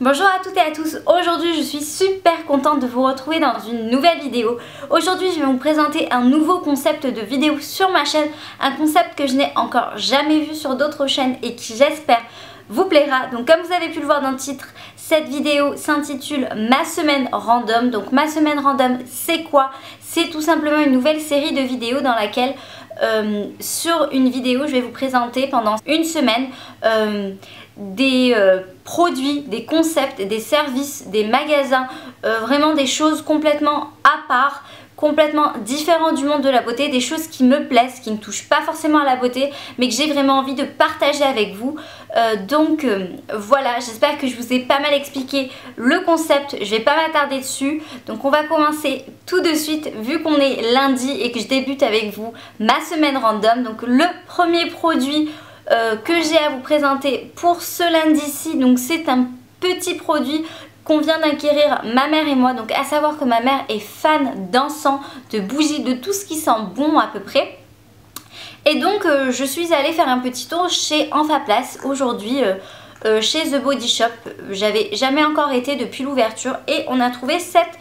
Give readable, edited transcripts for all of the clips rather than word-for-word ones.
Bonjour à toutes et à tous, aujourd'hui je suis super contente de vous retrouver dans une nouvelle vidéo. Aujourd'hui je vais vous présenter un nouveau concept de vidéo sur ma chaîne, un concept que je n'ai encore jamais vu sur d'autres chaînes et qui j'espère vous plaira. Donc comme vous avez pu le voir dans le titre, cette vidéo s'intitule Ma semaine random. Donc ma semaine random c'est quoi? C'est tout simplement une nouvelle série de vidéos dans laquelle sur une vidéo je vais vous présenter pendant une semaine des produits, des concepts, des services, des magasins, vraiment des choses complètement à part, complètement différentes du monde de la beauté, des choses qui me plaisent, qui ne touchent pas forcément à la beauté mais que j'ai vraiment envie de partager avec vous. Donc voilà, j'espère que je vous ai pas mal expliqué le concept, je vais pas m'attarder dessus. Donc on va commencer tout de suite vu qu'on est lundi et que je débute avec vous ma semaine random. Donc le premier produit que j'ai à vous présenter pour ce lundi-ci, donc c'est un petit produit qu'on vient d'acquérir ma mère et moi. Donc à savoir que ma mère est fan d'encens, de bougies, de tout ce qui sent bon à peu près. Et donc je suis allée faire un petit tour chez Enfaplace aujourd'hui, chez The Body Shop. J'avais jamais encore été depuis l'ouverture et on a trouvé cette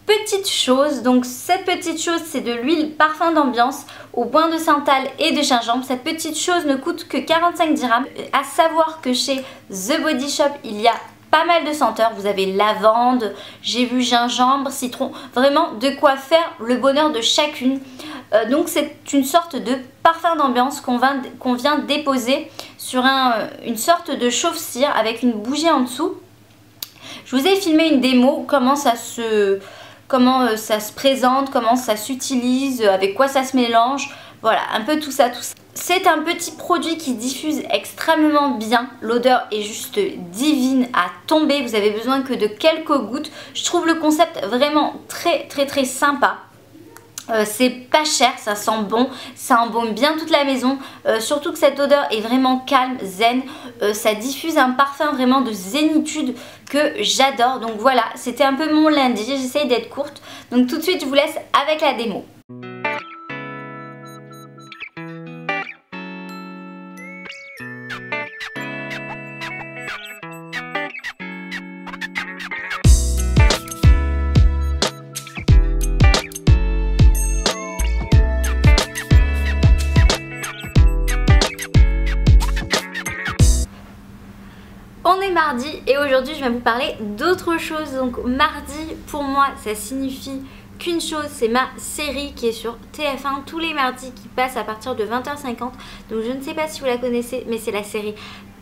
petite chose. Donc cette petite chose c'est de l'huile parfum d'ambiance au boin de santal et de gingembre. Cette petite chose ne coûte que 45 dirhams. À savoir que chez The Body Shop il y a pas mal de senteurs, vous avez lavande, j'ai vu gingembre, citron, vraiment de quoi faire le bonheur de chacune. Donc c'est une sorte de parfum d'ambiance qu'on vient déposer sur une sorte de chauffe-cire avec une bougie en dessous. Je vous ai filmé une démo, comment ça se présente, comment ça s'utilise, avec quoi ça se mélange, voilà, un peu tout ça. C'est un petit produit qui diffuse extrêmement bien, l'odeur est juste divine à tomber, vous avez besoin que de quelques gouttes. Je trouve le concept vraiment très sympa. C'est pas cher, ça sent bon, ça embaume bien toute la maison, surtout que cette odeur est vraiment calme, zen, ça diffuse un parfum vraiment de zénitude que j'adore. Donc voilà, c'était un peu mon lundi, j'essaye d'être courte, donc tout de suite je vous laisse avec la démo. On est mardi et aujourd'hui je vais vous parler d'autre chose. Donc mardi pour moi ça signifie qu'une chose, c'est ma série qui est sur TF1 tous les mardis qui passe à partir de 20h50. Donc je ne sais pas si vous la connaissez mais c'est la série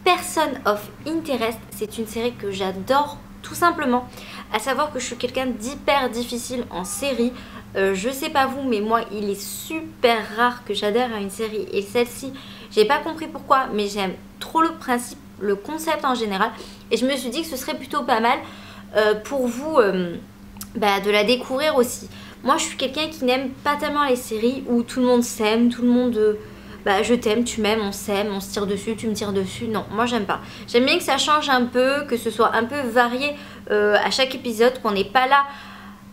Person of Interest. C'est une série que j'adore tout simplement. À savoir que je suis quelqu'un d'hyper difficile en série. Je sais pas vous mais moi il est super rare que j'adhère à une série et celle-ci j'ai pas compris pourquoi mais j'aime trop le principe, le concept en général et je me suis dit que ce serait plutôt pas mal pour vous de la découvrir aussi. Moi je suis quelqu'un qui n'aime pas tellement les séries où tout le monde s'aime, tout le monde je t'aime, tu m'aimes, on s'aime, on se tire dessus, tu me tires dessus. Non, moi j'aime pas. J'aime bien que ça change un peu, que ce soit un peu varié à chaque épisode, qu'on n'est pas là,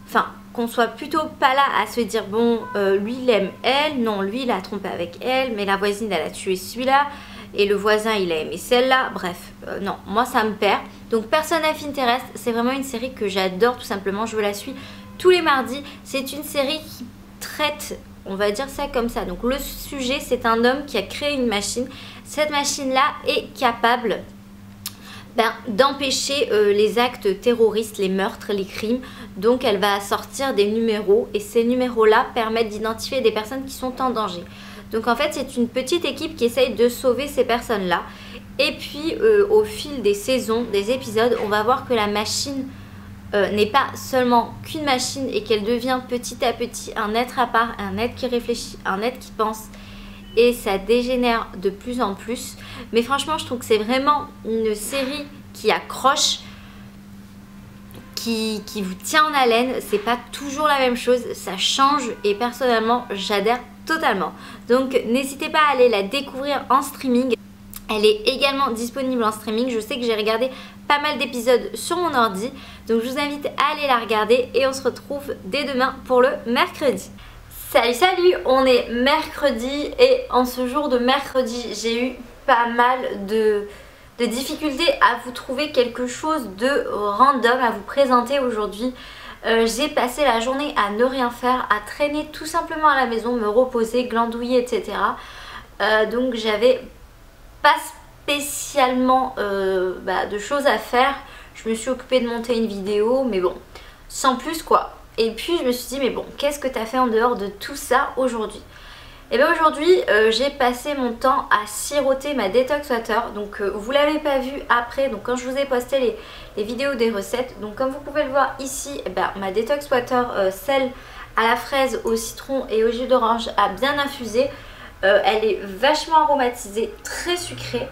enfin qu'on soit plutôt pas là à se dire bon lui il aime elle, non lui il a trompé avec elle, mais la voisine elle a tué celui-là et le voisin il a aimé celle-là, bref, non, moi ça me perd. Donc Person of Interest, c'est vraiment une série que j'adore tout simplement, je la suis tous les mardis. C'est une série qui traite, on va dire ça comme ça, donc le sujet c'est un homme qui a créé une machine. Cette machine-là est capable d'empêcher les actes terroristes, les meurtres, les crimes. Donc elle va sortir des numéros et ces numéros-là permettent d'identifier des personnes qui sont en danger. Donc en fait c'est une petite équipe qui essaye de sauver ces personnes-là. Et puis au fil des saisons, des épisodes, on va voir que la machine n'est pas seulement qu'une machine et qu'elle devient petit à petit un être à part, un être qui réfléchit, un être qui pense. Et ça dégénère de plus en plus. Mais franchement je trouve que c'est vraiment une série qui accroche, qui vous tient en haleine. C'est pas toujours la même chose, ça change et personnellement j'adhère totalement. Donc n'hésitez pas à aller la découvrir en streaming. Elle est également disponible en streaming. Je sais que j'ai regardé pas mal d'épisodes sur mon ordi. Donc je vous invite à aller la regarder et on se retrouve dès demain pour le mercredi. Salut, on est mercredi et en ce jour de mercredi j'ai eu pas mal de de difficulté à vous trouver quelque chose de random à vous présenter aujourd'hui. J'ai passé la journée à ne rien faire, à traîner tout simplement à la maison, me reposer, glandouiller, etc. Donc j'avais pas spécialement de choses à faire. Je me suis occupée de monter une vidéo, mais bon, sans plus quoi. Et puis je me suis dit, mais bon, qu'est-ce que tu as fait en dehors de tout ça aujourd'hui? Et bien aujourd'hui, j'ai passé mon temps à siroter ma Detox Water. Donc vous l'avez pas vu après, donc quand je vous ai posté les vidéos des recettes. Donc comme vous pouvez le voir ici, ma Detox Water, celle à la fraise, au citron et au jus d'orange, a bien infusé. Elle est vachement aromatisée, très sucrée.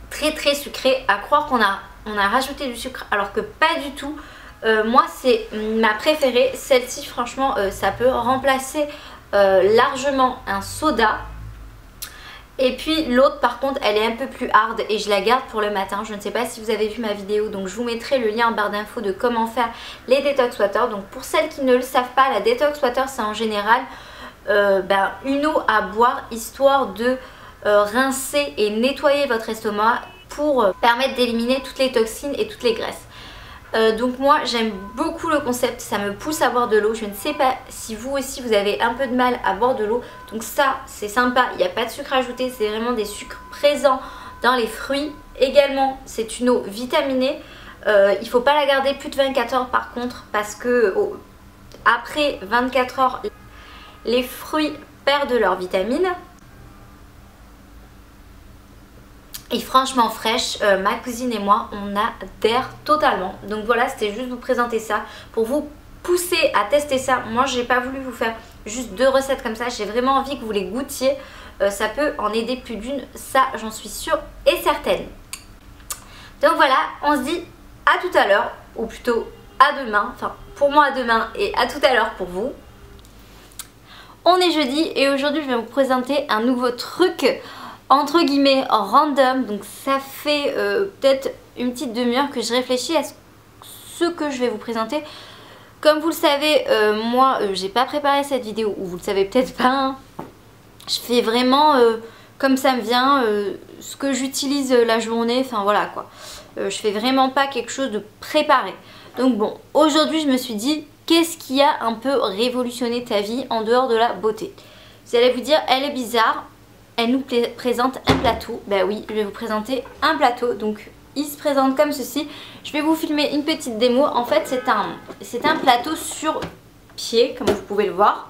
Très très sucrée, à croire qu'on a rajouté du sucre alors que pas du tout. Moi c'est ma préférée, celle-ci franchement ça peut remplacer largement un soda. Et puis l'autre par contre elle est un peu plus hard et je la garde pour le matin. Je ne sais pas si vous avez vu ma vidéo, donc je vous mettrai le lien en barre d'infos de comment faire les Detox Water. Donc pour celles qui ne le savent pas, la Detox Water c'est en général une eau à boire histoire de rincer et nettoyer votre estomac pour permettre d'éliminer toutes les toxines et toutes les graisses. Donc moi j'aime beaucoup le concept, ça me pousse à boire de l'eau. Je ne sais pas si vous aussi vous avez un peu de mal à boire de l'eau. Donc ça c'est sympa, il n'y a pas de sucre ajouté, c'est vraiment des sucres présents dans les fruits. Également c'est une eau vitaminée, il ne faut pas la garder plus de 24 heures par contre, parce que après 24 heures les fruits perdent leurs vitamines. Et franchement fraîche, ma cousine et moi on adhère totalement. Donc voilà, c'était juste vous présenter ça pour vous pousser à tester ça. Moi j'ai pas voulu vous faire juste 2 recettes comme ça, j'ai vraiment envie que vous les goûtiez. Ça peut en aider plus d'une, ça j'en suis sûre et certaine. Donc voilà, on se dit à tout à l'heure, ou plutôt à demain. Enfin pour moi à demain et à tout à l'heure pour vous. On est jeudi et aujourd'hui je vais vous présenter un nouveau truc entre guillemets random. Donc ça fait peut-être une petite demi-heure que je réfléchis à ce que je vais vous présenter. Comme vous le savez, moi j'ai pas préparé cette vidéo, ou vous le savez peut-être pas, hein. Je fais vraiment comme ça me vient, ce que j'utilise la journée, enfin voilà quoi. Je fais vraiment pas quelque chose de préparé. Donc bon, aujourd'hui je me suis dit, qu'est-ce qui a un peu révolutionné ta vie en dehors de la beauté? Vous allez vous dire, elle est bizarre. Elle nous présente un plateau. Ben oui, je vais vous présenter un plateau. Donc il se présente comme ceci. Je vais vous filmer une petite démo. En fait c'est un plateau sur pied, comme vous pouvez le voir.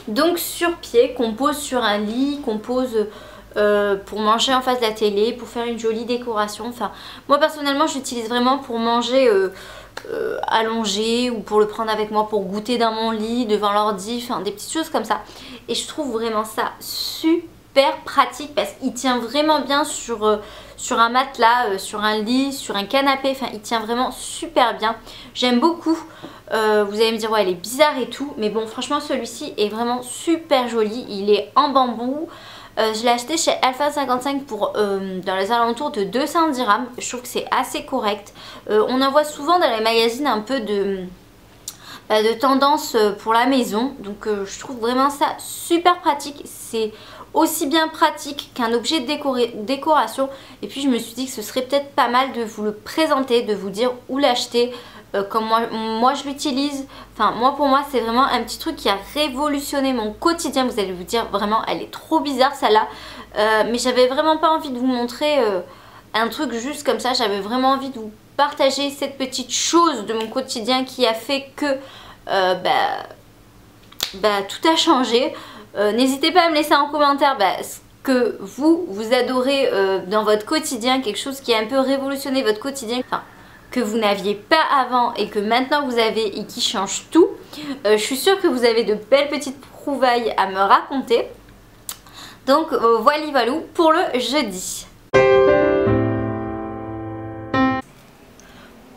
Donc sur pied, qu'on pose sur un lit, qu'on pose pour manger en face de la télé, pour faire une jolie décoration. Enfin moi personnellement je l'utilise vraiment pour manger allongé, ou pour le prendre avec moi pour goûter dans mon lit, devant l'ordi, enfin des petites choses comme ça. Et je trouve vraiment ça super pratique parce qu'il tient vraiment bien sur un matelas, sur un lit, sur un canapé. Enfin il tient vraiment super bien. J'aime beaucoup. Vous allez me dire ouais elle est bizarre et tout, mais bon franchement celui-ci est vraiment super joli. Il est en bambou. Je l'ai acheté chez Alpha 55 pour dans les alentours de 200 dirhams. Je trouve que c'est assez correct. On en voit souvent dans les magazines un peu de tendance pour la maison. Donc je trouve vraiment ça super pratique. C'est aussi bien pratique qu'un objet de décoration. Et puis je me suis dit que ce serait peut-être pas mal de vous le présenter, de vous dire où l'acheter. Comme moi je l'utilise. Enfin moi pour moi c'est vraiment un petit truc qui a révolutionné mon quotidien. Vous allez vous dire vraiment elle est trop bizarre celle-là, mais j'avais vraiment pas envie de vous montrer un truc juste comme ça. J'avais vraiment envie de vous partager cette petite chose de mon quotidien qui a fait que tout a changé. N'hésitez pas à me laisser en commentaire ce que vous adorez dans votre quotidien, quelque chose qui a un peu révolutionné votre quotidien, enfin que vous n'aviez pas avant et que maintenant vous avez et qui change tout. Je suis sûre que vous avez de belles petites trouvailles à me raconter. Donc voilà pour le jeudi.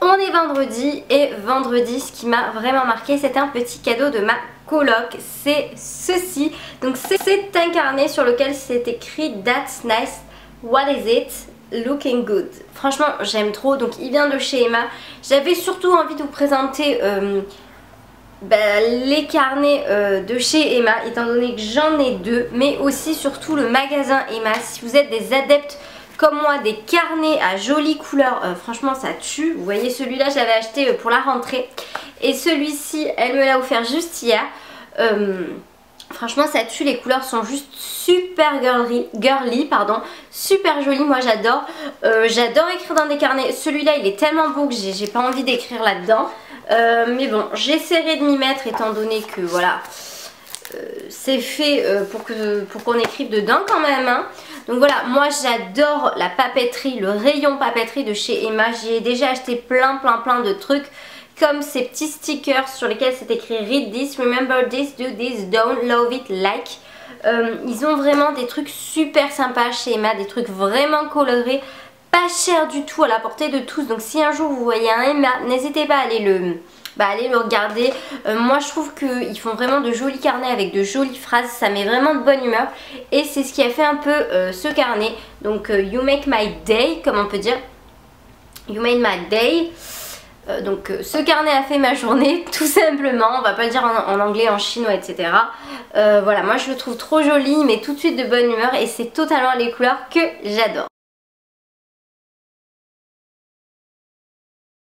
On est vendredi et vendredi ce qui m'a vraiment marqué c'est un petit cadeau de ma coloc. C'est ceci. Donc c'est un carnet sur lequel c'est écrit That's nice, what is it? Looking good. Franchement j'aime trop. Donc il vient de chez Emma. J'avais surtout envie de vous présenter les carnets de chez Emma, étant donné que j'en ai deux, mais aussi surtout le magasin Emma. Si vous êtes des adeptes comme moi des carnets à jolies couleurs, franchement ça tue. Vous voyez, celui-là je l'avais acheté pour la rentrée et celui-ci elle me l'a offert juste hier. Franchement ça tue, les couleurs sont juste super girly, super jolies, moi j'adore. J'adore écrire dans des carnets. Celui-là il est tellement beau que j'ai pas envie d'écrire là-dedans. Mais bon, j'essaierai de m'y mettre étant donné que voilà, c'est fait pour qu'on écrive dedans quand même, hein. Donc voilà, moi j'adore la papeterie, le rayon papeterie de chez Emma. J'y ai déjà acheté plein de trucs, comme ces petits stickers sur lesquels c'est écrit Read this, remember this, do this, don't, love it, like. Ils ont vraiment des trucs super sympas chez Emma, des trucs vraiment colorés, pas cher du tout, à la portée de tous. Donc si un jour vous voyez un Emma, n'hésitez pas à aller le regarder. Moi je trouve qu'ils font vraiment de jolis carnets avec de jolies phrases, ça met vraiment de bonne humeur. Et c'est ce qui a fait un peu ce carnet. Donc you make my day, comme on peut dire. You made my day. Donc ce carnet a fait ma journée, tout simplement. On va pas le dire en anglais, en chinois, etc. Voilà, moi je le trouve trop joli, il met tout de suite de bonne humeur et c'est totalement les couleurs que j'adore.